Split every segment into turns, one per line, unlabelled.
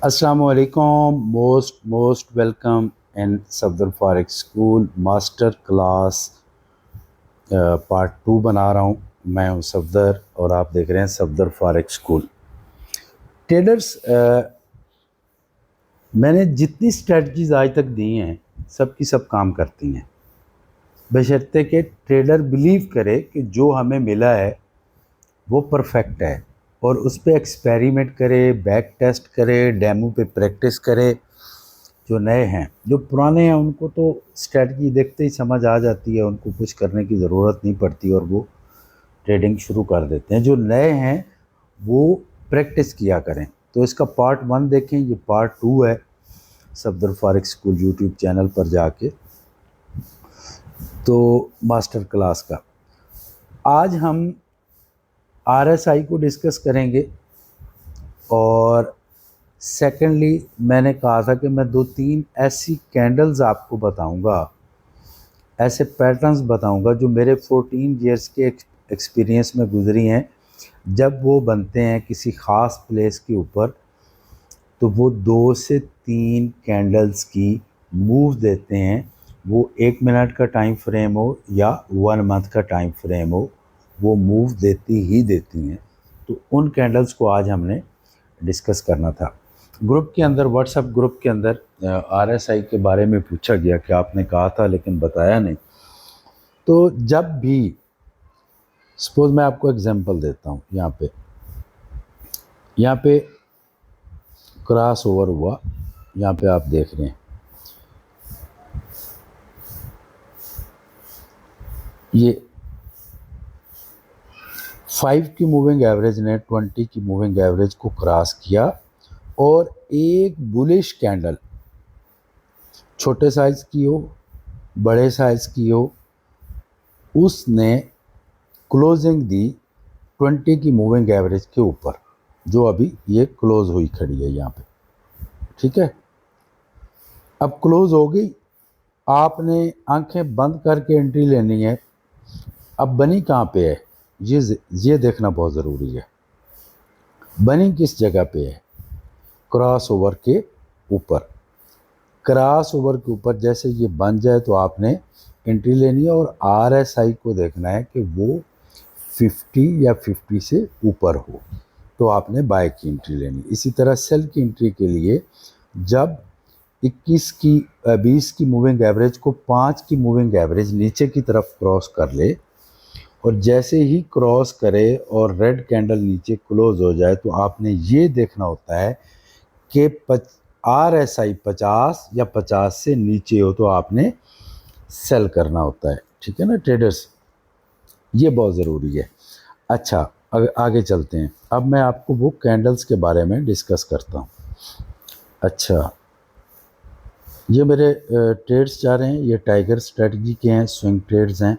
अस्सलाम वालेकुम। Most welcome in Safdar forex school master class part 2 बना रहा हूँ। मैं हूँ सफदर और आप देख रहे हैं सफदर फॉरेक्स स्कूल। ट्रेडर्स, मैंने जितनी स्ट्रेटजीज आज तक दी हैं सब की सब काम करती हैं, बशर्ते कि ट्रेडर बिलीव करे कि जो हमें मिला है वो परफेक्ट है और उस पर एक्सपेरिमेंट करे, बैक टेस्ट करे, डेमो पे प्रैक्टिस करे। जो नए हैं, जो पुराने हैं, उनको तो स्ट्रेटजी देखते ही समझ आ जाती है, उनको कुछ करने की ज़रूरत नहीं पड़ती और वो ट्रेडिंग शुरू कर देते हैं। जो नए हैं वो प्रैक्टिस किया करें। तो इसका पार्ट 1 देखें, ये पार्ट 2 है Safdar forex school YouTube channel पर जाके, तो मास्टर क्लास का। आज हम RSI को डिस्कस करेंगे और सेकेंडली मैंने कहा था कि मैं 2-3 ऐसी कैंडल्स आपको बताऊंगा, ऐसे पैटर्न्स बताऊंगा जो मेरे 14 इयर्स के एक्सपीरियंस में गुजरी हैं। जब वो बनते हैं किसी ख़ास प्लेस के ऊपर तो वो 2 से 3 कैंडल्स की मूव देते हैं। वो 1 मिनट का टाइम फ्रेम हो या 1 मंथ का टाइम फ्रेम हो, वो मूव देती ही देती हैं। तो उन कैंडल्स को आज हमने डिस्कस करना था। ग्रुप के अंदर, व्हाट्सएप ग्रुप के अंदर RSI के बारे में पूछा गया कि आपने कहा था लेकिन बताया नहीं। तो जब भी, सपोज मैं आपको एग्जांपल देता हूँ, यहाँ पे क्रॉस ओवर हुआ, यहाँ पे आप देख रहे हैं ये 5 की मूविंग एवरेज ने 20 की मूविंग एवरेज को क्रॉस किया और एक बुलिश कैंडल, छोटे साइज की हो बड़े साइज की हो, उसने क्लोजिंग दी 20 की मूविंग एवरेज के ऊपर, जो अभी ये क्लोज हुई खड़ी है यहाँ पे। ठीक है, अब क्लोज हो गई, आपने आंखें बंद करके एंट्री लेनी है। अब बनी कहाँ पे है, ये देखना बहुत ज़रूरी है। बनी किस जगह पे है? क्रॉस ओवर के ऊपर। क्रॉस ओवर के ऊपर जैसे ये बन जाए तो आपने एंट्री लेनी है और RSI को देखना है कि वो 50 या 50 से ऊपर हो, तो आपने बाय की एंट्री लेनी। इसी तरह सेल की एंट्री के लिए जब 20 की मूविंग एवरेज को 5 की मूविंग एवरेज नीचे की तरफ क्रॉस कर ले और जैसे ही क्रॉस करे और रेड कैंडल नीचे क्लोज हो जाए तो आपने ये देखना होता है कि RSI 50 या 50 से नीचे हो तो आपने सेल करना होता है। ठीक है ना ट्रेडर्स, ये बहुत ज़रूरी है। अच्छा, आगे चलते हैं। अब मैं आपको वो कैंडल्स के बारे में डिस्कस करता हूँ। अच्छा, ये मेरे ट्रेड्स जा रहे हैं, ये टाइगर स्ट्रेटजी के हैं, स्विंग ट्रेड्स हैं।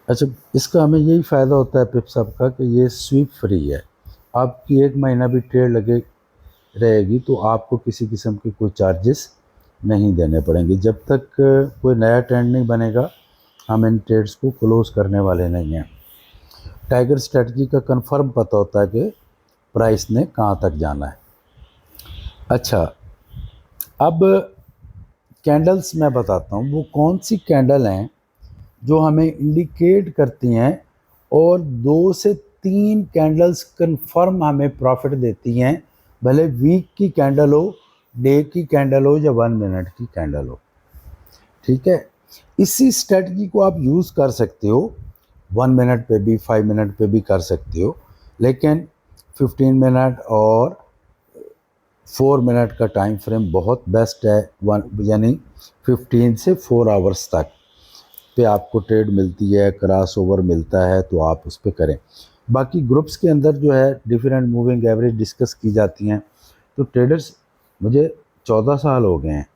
अच्छा, इसका हमें यही फ़ायदा होता है पिप साहब का कि ये स्वीप फ्री है। आपकी 1 महीना भी ट्रेड लगे रहेगी तो आपको किसी किस्म के कोई चार्जेस नहीं देने पड़ेंगे। जब तक कोई नया ट्रेंड नहीं बनेगा हम इन ट्रेड्स को क्लोज करने वाले नहीं हैं। टाइगर स्ट्रेटजी का कंफर्म पता होता है कि प्राइस ने कहाँ तक जाना है। अच्छा, अब कैंडल्स मैं बताता हूँ वो कौन सी कैंडल हैं जो हमें इंडिकेट करती हैं और 2 से 3 कैंडल्स कंफर्म हमें प्रॉफिट देती हैं, भले वीक की कैंडल हो, डे की कैंडल हो या 1 मिनट की कैंडल हो। ठीक है, इसी स्ट्रेटजी को आप यूज़ कर सकते हो 1 मिनट पे भी, 5 मिनट पे भी कर सकते हो, लेकिन 15 मिनट और 4 मिनट का टाइम फ्रेम बहुत बेस्ट है। यानी 15 से 4 आवर्स तक पे आपको ट्रेड मिलती है, क्रॉस ओवर मिलता है तो आप उस पर करें। बाकी ग्रुप्स के अंदर जो है डिफरेंट मूविंग एवरेज डिस्कस की जाती हैं। तो ट्रेडर्स, मुझे 14 साल हो गए हैं,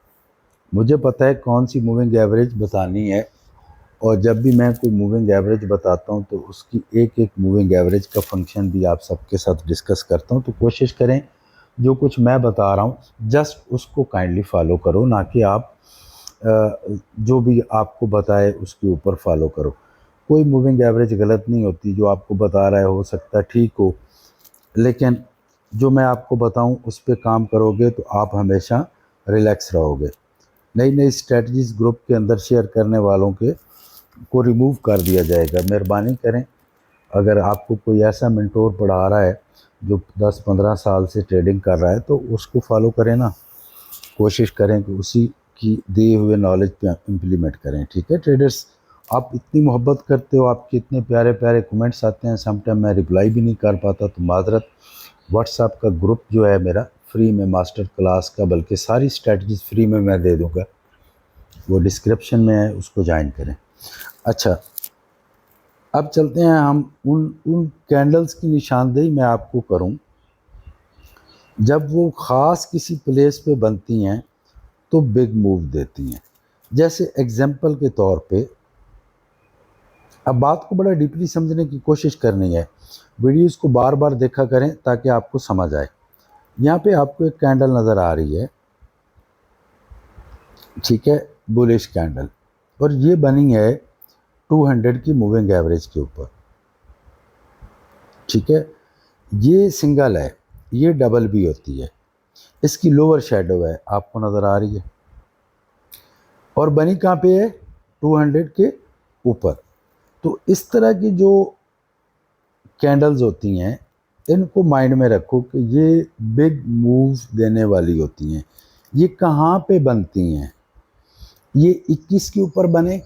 मुझे पता है कौन सी मूविंग एवरेज बतानी है और जब भी मैं कोई मूविंग एवरेज बताता हूँ तो उसकी एक एक मूविंग एवरेज का फंक्शन भी आप सबके साथ डिस्कस करता हूँ। तो कोशिश करें जो कुछ मैं बता रहा हूँ जस्ट उसको काइंडली फॉलो करो, ना कि आप जो भी आपको बताए उसके ऊपर फॉलो करो। कोई मूविंग एवरेज गलत नहीं होती, जो आपको बता रहा है हो सकता है ठीक हो, लेकिन जो मैं आपको बताऊं उस पर काम करोगे तो आप हमेशा रिलैक्स रहोगे। नई नई स्ट्रेटजीज ग्रुप के अंदर शेयर करने वालों के को रिमूव कर दिया जाएगा। मेहरबानी करें, अगर आपको कोई ऐसा मेंटोर पढ़ा रहा है जो 10-15 साल से ट्रेडिंग कर रहा है तो उसको फॉलो करें ना, कोशिश करें कि उसी की दिए हुए नॉलेज पे इम्प्लीमेंट करें। ठीक है ट्रेडर्स, आप इतनी मोहब्बत करते हो, आपके इतने प्यारे प्यारे कमेंट्स आते हैं, समटाइम मैं रिप्लाई भी नहीं कर पाता तो माजरत। व्हाट्सएप का ग्रुप जो है मेरा फ्री में मास्टर क्लास का, बल्कि सारी स्ट्रेटजीज फ्री में मैं दे दूँगा, वो डिस्क्रिप्शन में है, उसको ज्वाइन करें। अच्छा, अब चलते हैं हम उन उन कैंडल्स की निशानदेही मैं आपको करूं जब वो ख़ास किसी प्लेस पे बनती हैं तो बिग मूव देती हैं। जैसे एग्जांपल के तौर पे, अब बात को बड़ा डीपली समझने की कोशिश करनी है, वीडियोस को बार बार देखा करें ताकि आपको समझ आए। यहाँ पे आपको एक कैंडल नज़र आ रही है, ठीक है, बुलिश कैंडल, और ये बनी है 200 की मूविंग एवरेज के ऊपर। ठीक है, ये सिंगल है, ये डबल भी होती है, इसकी लोअर शेडो है, आपको नज़र आ रही है, और बनी कहाँ पे है, 200 के ऊपर। तो इस तरह की जो कैंडल्स होती हैं इनको माइंड में रखो कि ये बिग मूव देने वाली होती हैं। ये कहाँ पे बनती हैं, ये 21 के ऊपर बने।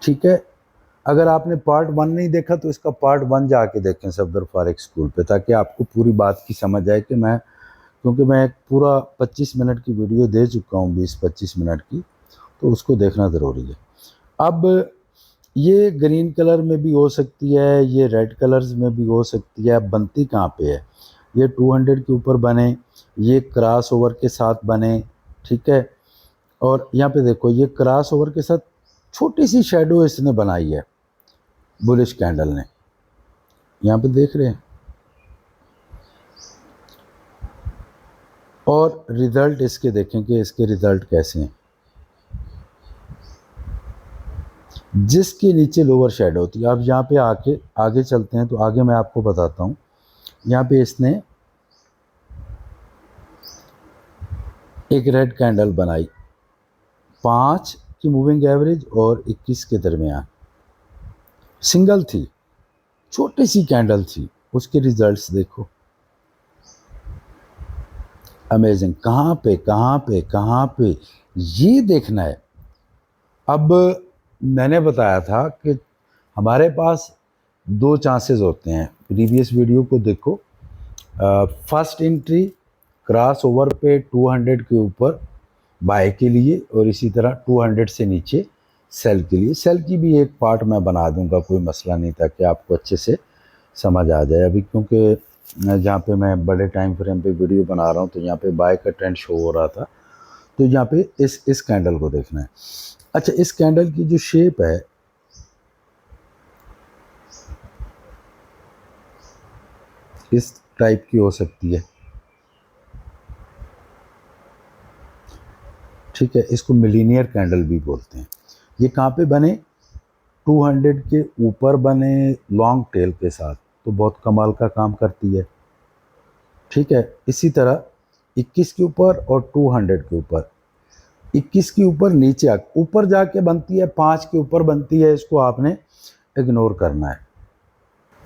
ठीक है, अगर आपने पार्ट 1 नहीं देखा तो इसका पार्ट 1 जाके देखें सफदर फारिक स्कूल पे, ताकि आपको पूरी बात की समझ आए कि मैं, क्योंकि मैं एक पूरा 25 मिनट की वीडियो दे चुका हूँ, 20-25 मिनट की, तो उसको देखना ज़रूरी है। अब ये ग्रीन कलर में भी हो सकती है, ये रेड कलर्स में भी हो सकती है, बनती कहाँ पे है, ये 200 के ऊपर बने, ये क्रॉस ओवर के साथ बने। ठीक है, और यहाँ पे देखो ये क्रॉस ओवर के साथ छोटी सी शेडो इसने बनाई है बुलिश कैंडल ने, यहाँ पे देख रहे हैं। और रिज़ल्ट इसके देखें कि इसके रिज़ल्ट कैसे हैं, जिसके नीचे लोअर शेडो होती है। अब यहाँ पे आके आगे चलते हैं तो आगे मैं आपको बताता हूँ। यहाँ पे इसने एक रेड कैंडल बनाई, 5 की मूविंग एवरेज और 21 के दरमियान, सिंगल थी, छोटी सी कैंडल थी, उसके रिजल्ट्स देखो, अमेजिंग। कहाँ पे कहाँ पे कहाँ पे, ये देखना है। अब मैंने बताया था कि हमारे पास 2 चांसेस होते हैं, प्रीवियस वीडियो को देखो। फर्स्ट एंट्री क्रॉस ओवर पे 200 के ऊपर बाय के लिए, और इसी तरह 200 से नीचे सेल के लिए। सेल की भी एक पार्ट मैं बना दूंगा, कोई मसला नहीं, ताकि आपको अच्छे से समझ आ जाए। अभी क्योंकि जहाँ पे मैं बड़े टाइम फ्रेम पे वीडियो बना रहा हूँ तो यहाँ पे बाय का ट्रेंड शो हो रहा था, तो यहाँ पे इस कैंडल को देखना है। अच्छा, इस कैंडल की जो शेप है, इस टाइप की हो सकती है। ठीक है, इसको मिलीनियर कैंडल भी बोलते हैं। ये कहाँ पे बने, 200 के ऊपर बने, लॉन्ग टेल के साथ, तो बहुत कमाल का काम करती है। ठीक है, इसी तरह 21 के ऊपर और 200 के ऊपर, 21 के ऊपर नीचे ऊपर जाके बनती है, 5 के ऊपर बनती है, इसको आपने इग्नोर करना है।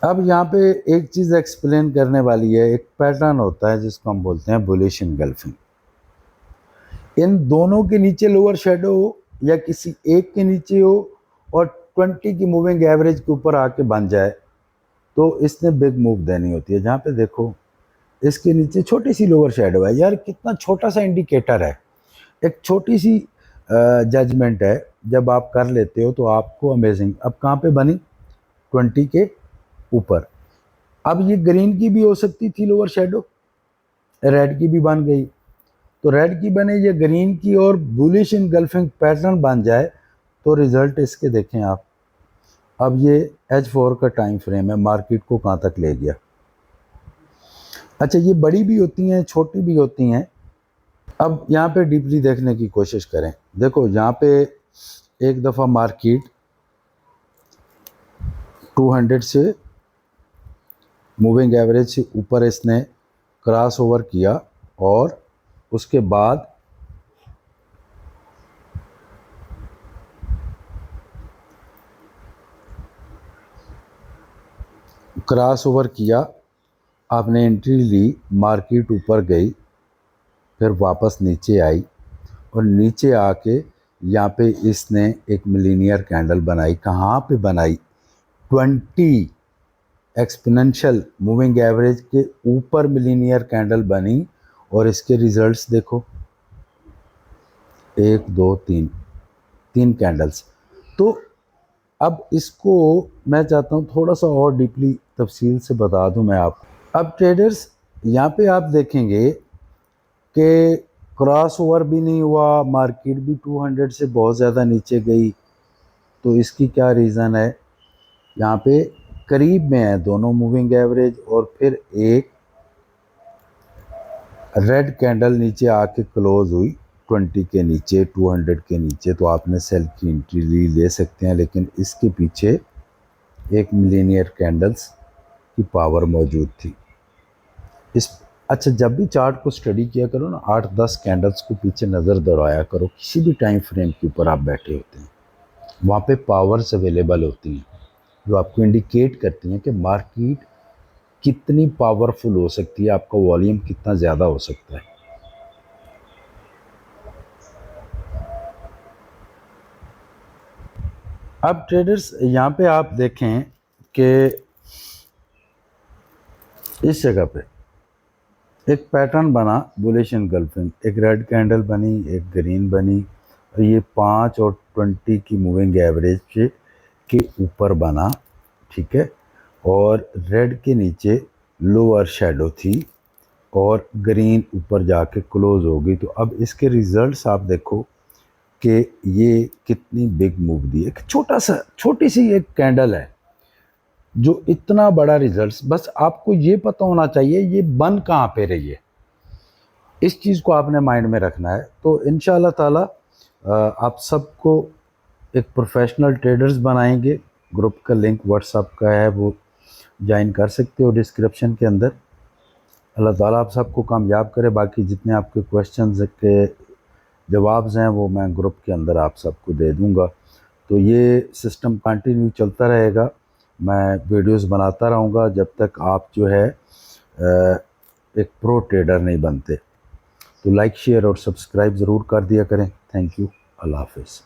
अब यहाँ पे एक चीज़ एक्सप्लेन करने वाली है, एक पैटर्न होता है जिसको हम बोलते हैं बुलिश एंगल्फिंग। इन दोनों के नीचे लोअर शेडो हो या किसी एक के नीचे हो और 20 की मूविंग एवरेज के ऊपर आके बन जाए तो इसने बिग मूव देनी होती है। जहाँ पे देखो इसके नीचे छोटी सी लोअर शेडो है, यार कितना छोटा सा इंडिकेटर है, एक छोटी सी जजमेंट है, जब आप कर लेते हो तो आपको अमेजिंग। अब कहाँ पे बनी, 20 के ऊपर। अब ये ग्रीन की भी हो सकती थी लोअर शेडो, रेड की भी बन गई, तो रेड की बने या ग्रीन की और बुलिश इनगल्फिंग पैटर्न बन जाए तो रिजल्ट इसके देखें आप। अब ये H4 का टाइम फ्रेम है, मार्केट को कहाँ तक ले गया। अच्छा, ये बड़ी भी होती हैं, छोटी भी होती हैं। अब यहाँ पे डीपली देखने की कोशिश करें, देखो यहाँ पे एक दफ़ा मार्केट 200 से मूविंग एवरेज से ऊपर इसने क्रॉस ओवर किया और उसके बाद क्रॉस ओवर किया, आपने एंट्री ली, मार्केट ऊपर गई, फिर वापस नीचे आई और नीचे आके यहाँ पे इसने एक मिलीनियर कैंडल बनाई। कहाँ पे बनाई? 20 एक्सपोनेंशियल मूविंग एवरेज के ऊपर मिलीनियर कैंडल बनी और इसके रिजल्ट्स देखो, 1 2 3, 3 कैंडल्स। तो अब इसको मैं चाहता हूँ थोड़ा सा और डीपली तफसील से बता दूँ मैं आपको। अब ट्रेडर्स यहाँ पे आप देखेंगे कि क्रॉस ओवर भी नहीं हुआ, मार्केट भी 200 से बहुत ज़्यादा नीचे गई। तो इसकी क्या रीज़न है? यहाँ पे करीब में है दोनों मूविंग एवरेज और फिर एक रेड कैंडल नीचे आके क्लोज हुई 20 के नीचे, 200 के नीचे। तो आपने सेल की एंट्री ले सकते हैं, लेकिन इसके पीछे एक मिलीनियर कैंडल्स की पावर मौजूद थी। अच्छा, जब भी चार्ट को स्टडी किया करो ना, 8-10 कैंडल्स को पीछे नज़र दौड़ाया करो। किसी भी टाइम फ्रेम के ऊपर आप बैठे होते हैं, वहाँ पे पावर्स अवेलेबल होती हैं जो आपको इंडिकेट करती हैं कि मार्केट कितनी पावरफुल हो सकती है, आपका वॉल्यूम कितना ज़्यादा हो सकता है। अब ट्रेडर्स यहाँ पे आप देखें कि इस जगह पे एक पैटर्न बना बुलिश एनगल्फिंग, एक रेड कैंडल बनी, एक ग्रीन बनी और ये 5 और 20 की मूविंग एवरेज के ऊपर बना, ठीक है। और रेड के नीचे लोअर शैडो थी और ग्रीन ऊपर जाके क्लोज हो गई। तो अब इसके रिजल्ट्स आप देखो कि ये कितनी बिग मूव दी है। छोटी सी एक कैंडल है जो इतना बड़ा रिजल्ट्स, बस आपको ये पता होना चाहिए ये बन कहाँ पे रही है, इस चीज़ को आपने माइंड में रखना है। तो इंशाल्लाह ताला आप सबको एक प्रोफेशनल ट्रेडर्स बनाएंगे। ग्रुप का लिंक व्हाट्सएप का है, वो ज्वाइन कर सकते हो डिस्क्रिप्शन के अंदर। अल्लाह ताला आप सबको कामयाब करे। बाकी जितने आपके क्वेश्चंस के जवाब हैं वो मैं ग्रुप के अंदर आप सबको दे दूंगा। तो ये सिस्टम कंटिन्यू चलता रहेगा, मैं वीडियोस बनाता रहूँगा जब तक आप जो है एक प्रो ट्रेडर नहीं बनते। तो लाइक शेयर और सब्सक्राइब ज़रूर कर दिया करें। Thank you. अल्लाह हाफिज़।